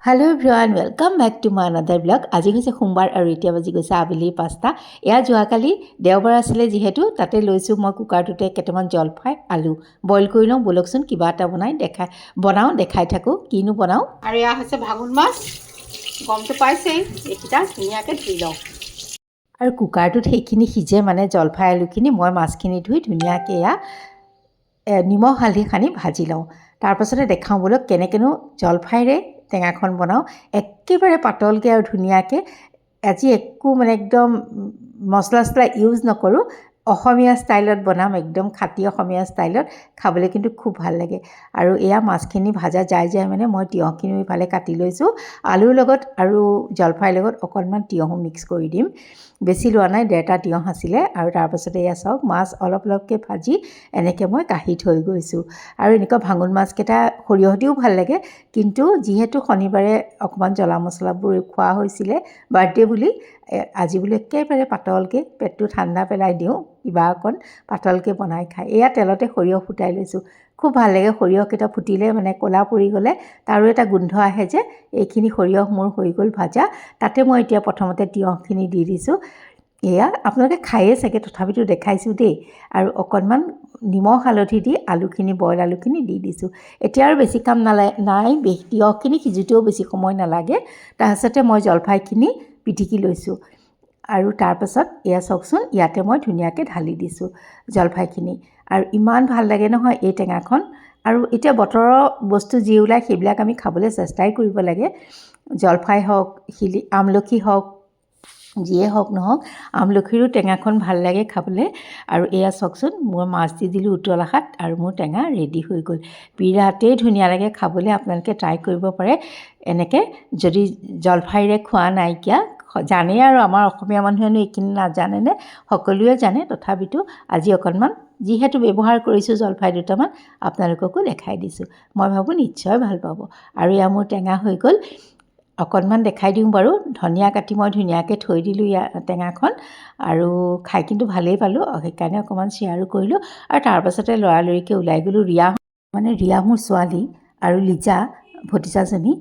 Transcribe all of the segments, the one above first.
Hello' everyone, welcome back to my another blog. আজি হৈছে সোমবাৰ আৰু এতিয়া বাজি গৈছে আবেলি 5টা। এয়া যোৱাকালি দেওবাৰ আছিলে যিহেতু তাতে লৈছোঁ মই কুকাৰটোতে কেইটামান জলফাই আলু বইল কৰি লওঁ। ব'লকচোন কিবা এটা বনাওঁ দেখাই থাকোঁ কিনো বনাওঁ। আৰু এয়া হৈছে ভাঙোন মাছ, গমটো পাইছেই, এইকেইটা ধুনীয়াকৈ ধুই লওঁ। আৰু কুকাৰটোত সেইখিনি সিজে মানে জলফাই আলুখিনি। মই মাছখিনি ধুই ধুনীয়াকৈ এয়া নিমখ হালধি সানি ভাজি লওঁ। তাৰপাছতে দেখাওঁ বোলক কেনেকৈনো জলফাইৰে টেঙাখন বনাওঁ, একেবাৰে পাতলকৈ আৰু ধুনীয়াকৈ। আজি একো মানে একদম মছলা চছলা ইউজ নকৰোঁ, অসমীয়া ষ্টাইলত বনাম, একদম খাটি অসমীয়া ষ্টাইলত। খাবলৈ কিন্তু খুব ভাল লাগে। আৰু এয়া মাছখিনি ভাজা যাই মানে মই তিয়ঁহখিনিও ইফালে কাটি লৈছোঁ। আলুৰ লগত আৰু জলফাইৰ লগত অকণমান তিয়ঁহো মিক্স কৰি দিম। বেছি লোৱা নাই, 1.5টা তিয়ঁহ আছিলে। আৰু তাৰপাছতে এয়া চাওক, মাছ অলপ অলপকৈ ভাজি এনেকৈ মই কাঢ়ি থৈ গৈছোঁ। আৰু এনেকুৱা ভাঙোন মাছকেইটা সৰিয়হ দিও ভাল লাগে, কিন্তু যিহেতু শনিবাৰে অকণমান জ্বলা মছলাবোৰ খোৱা হৈছিলে বাৰ্থডে বুলি, আজি বোলো একেবাৰে পাতলকৈ পেটটো ঠাণ্ডা পেলাই দিওঁ, কিবা অকণ পাতলকৈ বনাই খাই। এয়া তেলতে সৰিয়হ ফুটাই লৈছোঁ। খুব ভাল লাগে সৰিয়হকেইটা ফুটিলে, মানে ক'লা পৰি গ'লে তাৰো এটা গোন্ধ আহে যে। এইখিনি সৰিয়হ মোৰ হৈ গ'ল ভাজা। তাতে মই এতিয়া প্ৰথমতে তিয়ঁহখিনি দি দিছোঁ। এয়া আপোনালোকে খায়ে চাগে, তথাপিতো দেখাইছোঁ দেই। আৰু অকণমান নিমখ হালধি দি আলুখিনি, বইল আলুখিনি দি দিছোঁ। এতিয়া আৰু বেছি কাম নাই, তিয়ঁহখিনি সিজোতেও বেছি সময় নালাগে। তাৰপাছতে মই জলফাইখিনি পিটিকি লৈছোঁ। আৰু তাৰপাছত এয়া চাওকচোন, ইয়াতে মই ধুনীয়াকৈ ঢালি দিছোঁ জলফাইখিনি। আৰু ইমান ভাল লাগে নহয় এই টেঙাখন। আৰু এতিয়া বতৰৰ বস্তু যি ওলায় সেইবিলাক আমি খাবলৈ চেষ্টাই কৰিব লাগে। জলফাই হওক, আমলখি হওক, যিয়ে হওক নহওক, আমলখিৰো টেঙাখন ভাল লাগে খাবলৈ। আৰু এয়া চাওকচোন, মই মাছ দি দিলোঁ উতল আশাত, আৰু মোৰ টেঙা ৰেডি হৈ গ'ল। বিৰাটেই ধুনীয়া লাগে খাবলৈ। আপোনালোকে ট্ৰাই কৰিব পাৰে এনেকৈ, যদি জলফাইৰে খোৱা নাইকিয়া। জানেই আৰু আমাৰ অসমীয়া মানুহেনো এইখিনি নাজানেনে? সকলোৱে জানে, তথাপিতো আজি অকণমান যিহেতু ব্যৱহাৰ কৰিছোঁ জলফাই দুটামান, আপোনালোককো দেখাই দিছোঁ। মই ভাবোঁ নিশ্চয় ভাল পাব। আৰু এয়া মোৰ টেঙা হৈ গ'ল। অকণমান দেখাই দিওঁ বাৰু, ধনিয়া কাটি মই ধুনীয়াকৈ থৈ দিলোঁ টেঙাখন। আৰু খাই কিন্তু ভালেই পালোঁ, সেইকাৰণে অকণমান শ্বেয়াৰো কৰিলোঁ। আৰু তাৰপাছতে লৰালৰিকৈ ওলাই গ'লোঁ। ৰিয়া মোৰ ছোৱালী, আৰু লিজা ভতিজাজনী,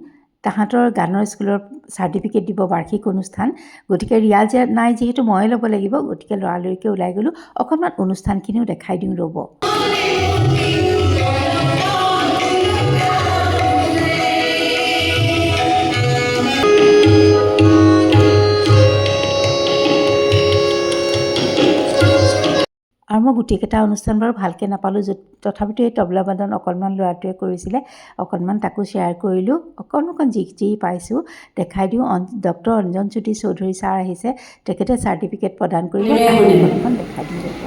তাহাঁতৰ গানৰ স্কুলৰ চাৰ্টিফিকেট দিব, বাৰ্ষিক অনুষ্ঠান। গতিকে ৰিয়া নাই যিহেতু ময়ে ল'ব লাগিব, গতিকে লৰালৰিকৈ ওলাই গ'লোঁ। অকণমান অনুষ্ঠানখিনিও দেখাই দিওঁ ৰ'ব। আৰু মই গোটেইকেইটা অনুষ্ঠান বাৰু ভালকৈ নাপালোঁ, তথাপিতো এই তবলাবাদন অকণমান ল'ৰাটোৱে কৰিছিলে, অকণমান তাকো শ্বেয়াৰ কৰিলোঁ। অকণ যি পাইছোঁ দেখাই দিওঁ। ডক্টৰ অঞ্জনজ্যোতি চৌধুৰী ছাৰ আহিছে, তেখেতে চাৰ্টিফিকেট প্ৰদান কৰিব, অকণ দেখাই দিওঁ ৰ'ব।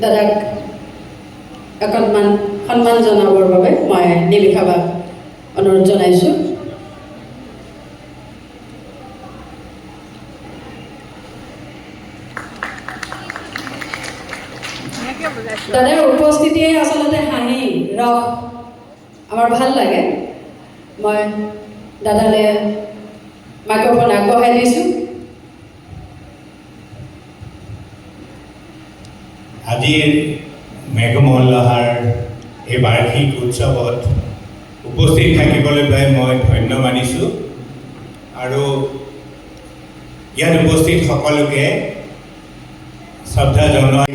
দাদাক অকণমান সন্মান জনাবৰ বাবে মই নিবিষাবা অনুৰোধ জনাইছোঁ। দাদাৰ উপস্থিতিয়ে আচলতে হাঁহি ৰস আমাৰ ভাল লাগে। মই দাদালৈ মাইক্ৰফোন আগবঢ়াই দিছোঁ। আজিৰ মেঘমল্লহাৰ এই বাৰ্ষিক উৎসৱত উপস্থিত থাকিবলৈ পাই মই ধন্য মানিছোঁ। আৰু ইয়াত উপস্থিত সকলোকে শ্ৰদ্ধা জনাই।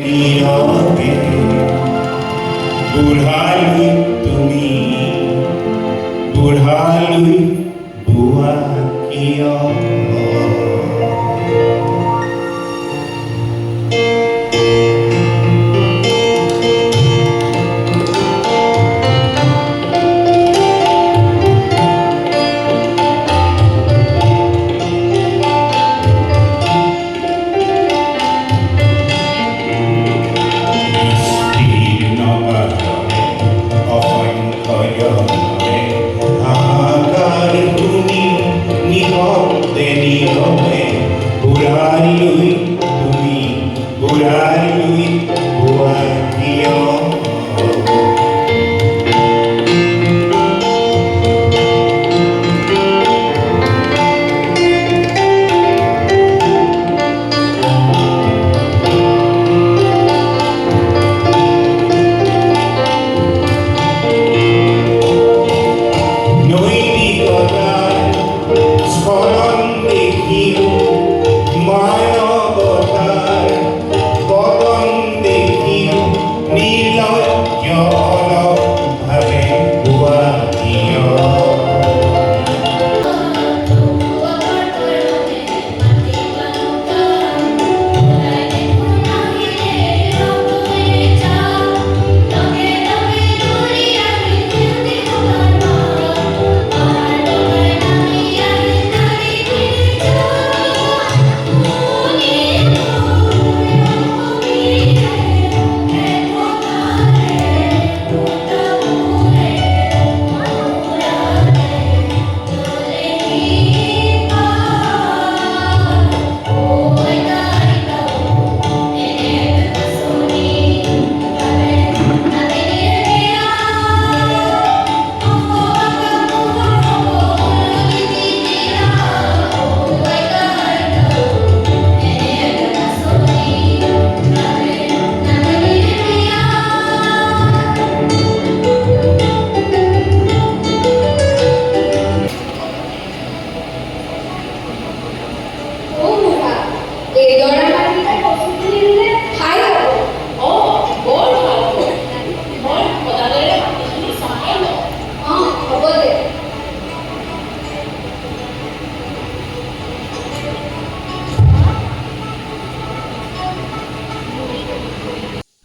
বুঢ়ালৈ তুমি বুঢ়ালৈ বুঢ়া কিয়?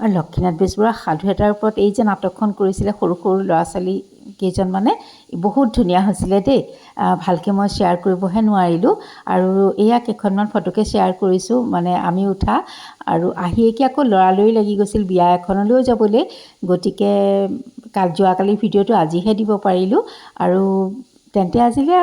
আৰু লক্ষীনাথ বেজবৰুৱা সাধু এটাৰ ওপৰত এই যে নাটকখন কৰিছিলে সৰু সৰু ল'ৰা ছোৱালী কেইজনমানে বহুত ধুনীয়া হৈছিলে দেই ভালকৈ মই শ্বেয়াৰ কৰিবহে নোৱাৰিলোঁ আৰু এয়া কেইখনমান ফটোকে শ্বেয়াৰ কৰিছোঁ মানে আমি উঠা আৰু আহিয়েকি আকৌ লৰালৰি লাগি গৈছিল বিয়া এখনলৈও যাবলৈ গতিকে যোৱাকালিৰ ভিডিঅ'টো আজিহে দিব পাৰিলোঁ আৰু তেন্তে আজিলৈ